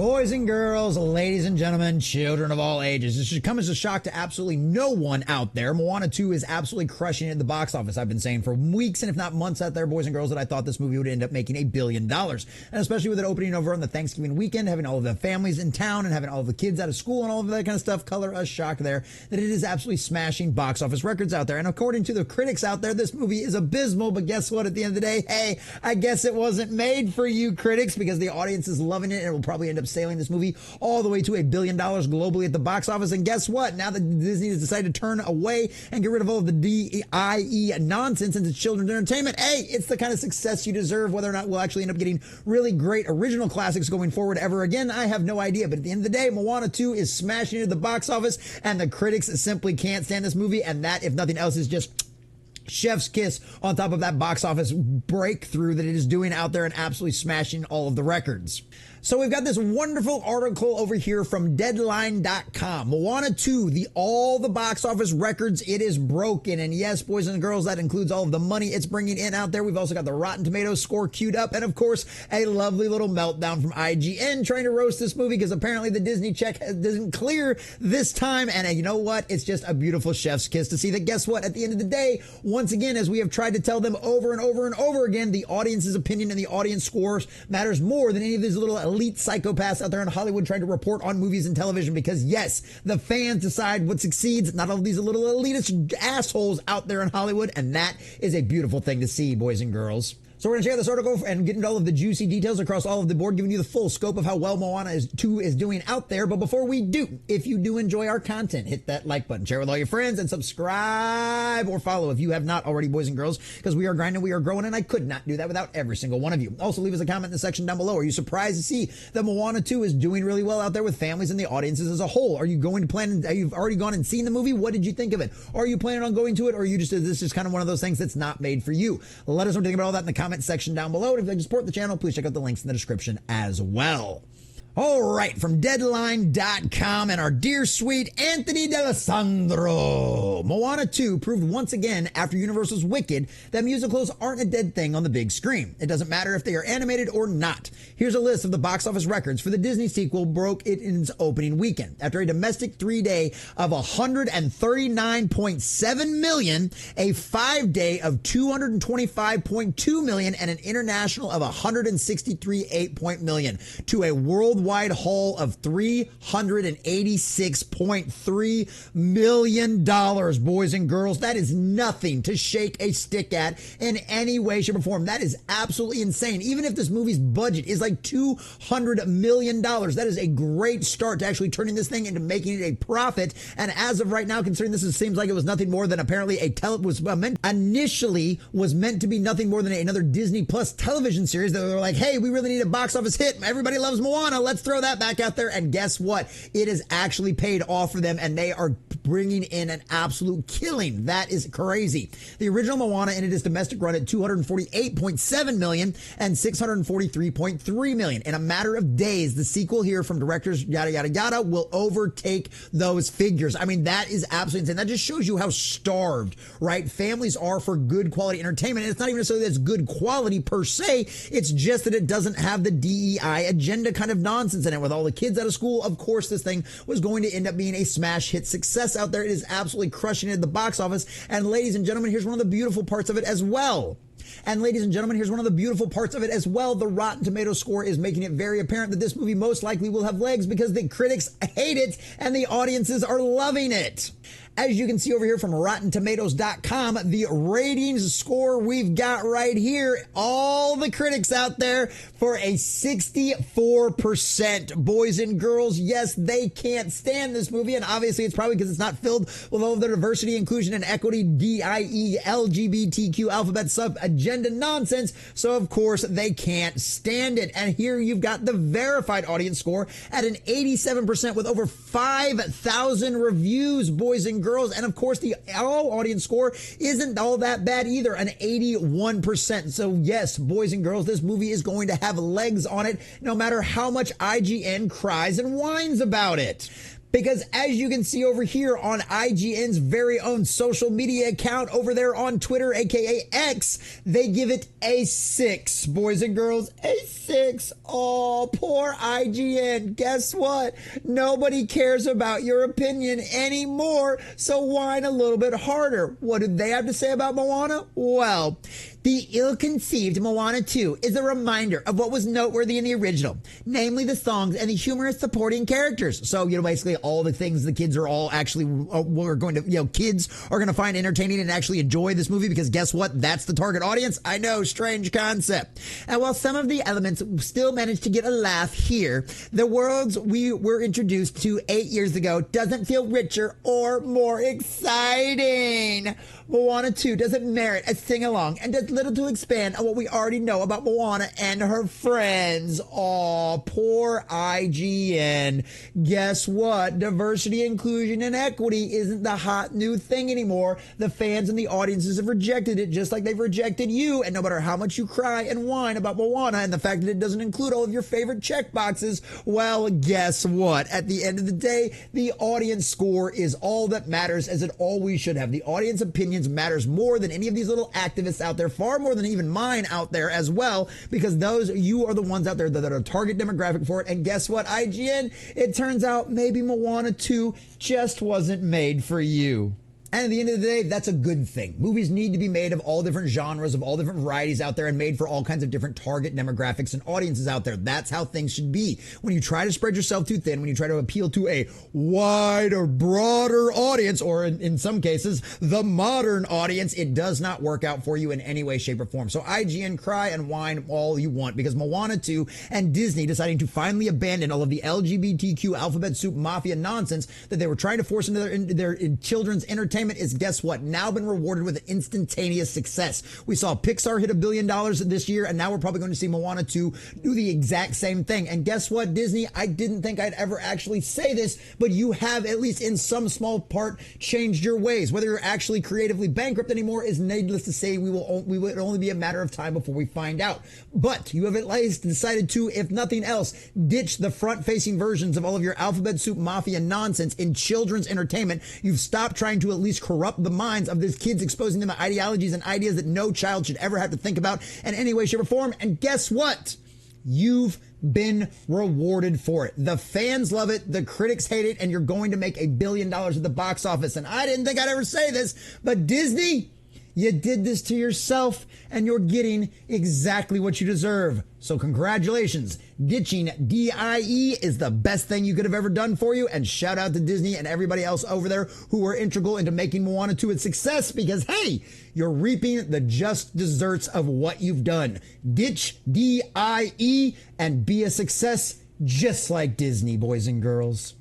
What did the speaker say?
Boys and girls, ladies and gentlemen, children of all ages, this should come as a shock to absolutely no one out there. Moana 2 is absolutely crushing it at the box office. I've been saying for weeks and if not months out there, boys and girls, that I thought this movie would end up making $1 billion. And especially with it opening over on the Thanksgiving weekend, having all of the families in town and having all of the kids out of school and all of that kind of stuff, color us shock there that it is absolutely smashing box office records out there. And according to the critics out there, this movie is abysmal. But guess what? At the end of the day, hey, I guess it wasn't made for you critics, because the audience is loving it and it will probably end up sailing this movie all the way to $1 billion globally at the box office. And guess what? Now that Disney has decided to turn away and get rid of all of the DIE nonsense into children's entertainment, hey, it's the kind of success you deserve. Whether or not we'll actually end up getting really great original classics going forward ever again, I have no idea. But at the end of the day, Moana 2 is smashing it at the box office, and the critics simply can't stand this movie. And that, if nothing else, is just chef's kiss on top of that box office breakthrough that it is doing out there and absolutely smashing all of the records. So we've got this wonderful article over here from Deadline.com. Moana 2, all the box office records it is broken. And yes, boys and girls, that includes all of the money it's bringing in out there. We've also got the Rotten Tomatoes score queued up. And of course, a lovely little meltdown from IGN trying to roast this movie because apparently the Disney check doesn't clear this time. And you know what? It's just a beautiful chef's kiss to see that, guess what? At the end of the day, once again, as we have tried to tell them over and over and over again, the audience's opinion and the audience scores matters more than any of these little elite psychopaths out there in Hollywood trying to report on movies and television, because yes, the fans decide what succeeds, not all of these little elitist assholes out there in Hollywood. And that is a beautiful thing to see, boys and girls. So we're going to check out this article and get into all of the juicy details across all of the board, giving you the full scope of how well Moana 2 is doing out there. But before we do, if you do enjoy our content, hit that like button, share with all your friends, and subscribe or follow if you have not already, boys and girls, because we are grinding, we are growing, and I could not do that without every single one of you. Also, leave us a comment in the section down below. Are you surprised to see that Moana 2 is doing really well out there with families and the audiences as a whole? Are you going to plan, you've already gone and seen the movie? What did you think of it? Are you planning on going to it? Or are you just, this is kind of one of those things that's not made for you? Let us know what you think about all that in the comment section down below. And if you'd like to support the channel, please check out the links in the description as well. All right, from Deadline.com and our dear sweet Anthony D'Alessandro. Moana 2 proved once again after Universal's Wicked that musicals aren't a dead thing on the big screen. It doesn't matter if they are animated or not. Here's a list of the box office records for the Disney sequel broke it in its opening weekend. After a domestic 3-day of $139.7 million, a 5-day of $225.2 million, and an international of $163.8 million to a worldwide haul of $386.3 million, boys and girls. That is nothing to shake a stick at in any way, shape, or form. That is absolutely insane. Even if this movie's budget is like $200 million, that is a great start to actually turning this thing into making it a profit. And as of right now, considering this seems like it was nothing more than apparently initially was meant to be nothing more than another Disney Plus television series that were like, hey, we really need a box office hit. Everybody loves Moana. Let's throw that back out there. And guess what? It has actually paid off for them, and they are bringing in an absolute killing. That is crazy. The original Moana ended its domestic run at $248.7 million and $643.3 million. In a matter of days, the sequel here from directors yada yada yada will overtake those figures. I mean, that is absolutely insane. That just shows you how starved, right, families are for good quality entertainment. And it's not even necessarily that it's good quality per se. It's just that it doesn't have the DEI agenda kind of nonsense in it. With all the kids out of school, of course, this thing was going to end up being a smash hit success out there. It is absolutely crushing it at the box office. And ladies and gentlemen, here's one of the beautiful parts of it as well. The Rotten Tomatoes score is making it very apparent that this movie most likely will have legs, because the critics hate it and the audiences are loving it. As you can see over here from RottenTomatoes.com, the ratings score we've got right here, all the critics out there, for a 64%. Boys and girls, yes, they can't stand this movie, and obviously it's probably because it's not filled with all of the diversity, inclusion, and equity, DIE, LGBTQ, alphabet sub agenda nonsense, so of course they can't stand it. And here you've got the verified audience score at an 87% with over 5,000 reviews, boys and girls. And of course, the all audience score isn't all that bad either, an 81%. So yes, boys and girls, this movie is going to have legs on it, no matter how much IGN cries and whines about it. Because as you can see over here on IGN's very own social media account over there on Twitter, aka X, they give it a 6. Boys and girls, a 6. Oh, poor IGN. Guess what? Nobody cares about your opinion anymore, so whine a little bit harder. What did they have to say about Moana? Well, the ill-conceived Moana 2 is a reminder of what was noteworthy in the original, namely the songs and the humorous supporting characters. So, basically all the things the kids are all actually, we're going to, kids are going to find entertaining and actually enjoy this movie because guess what? That's the target audience. I know, strange concept. And while some of the elements still manage to get a laugh here, the worlds we were introduced to 8 years ago doesn't feel richer or more exciting. Moana 2 doesn't merit a sing-along and does little to expand on what we already know about Moana and her friends. Aw, poor IGN. Guess what? Diversity, inclusion, and equity isn't the hot new thing anymore. The fans and the audiences have rejected it just like they've rejected you, and no matter how much you cry and whine about Moana and the fact that it doesn't include all of your favorite checkboxes, well, guess what? At the end of the day, the audience score is all that matters, as it always should have. The audience opinions matters more than any of these little activists out there, far more than even mine out there as well, because you are the ones out there that are a target demographic for it. And guess what, IGN? It turns out maybe Moana 2 just wasn't made for you. And at the end of the day, that's a good thing. Movies need to be made of all different genres, of all different varieties out there, and made for all kinds of different target demographics and audiences out there. That's how things should be. When you try to spread yourself too thin, when you try to appeal to a wider, broader audience, or in some cases, the modern audience, it does not work out for you in any way, shape, or form. So IGN, cry and whine all you want, because Moana 2 and Disney deciding to finally abandon all of the LGBTQ alphabet soup mafia nonsense that they were trying to force into their children's entertainment is, guess what, now been rewarded with instantaneous success. We saw Pixar hit $1 billion this year, and now we're probably going to see Moana 2 do the exact same thing. And guess what, Disney? I didn't think I'd ever actually say this, but you have, at least in some small part, changed your ways. Whether you're actually creatively bankrupt anymore is needless to say. We would only be a matter of time before we find out. But you have at least decided to, if nothing else, ditch the front-facing versions of all of your alphabet soup mafia nonsense in children's entertainment. You've stopped trying to at least corrupt the minds of these kids, exposing them to ideologies and ideas that no child should ever have to think about in any way, shape, or form. And guess what? You've been rewarded for it. The fans love it, the critics hate it, and you're going to make $1 billion at the box office. And I didn't think I'd ever say this, but Disney, you did this to yourself, and you're getting exactly what you deserve. So congratulations. Ditching DIE is the best thing you could have ever done for you. And shout out to Disney and everybody else over there who were integral into making Moana 2 a success, because, hey, you're reaping the just desserts of what you've done. Ditch DIE and be a success just like Disney, boys and girls.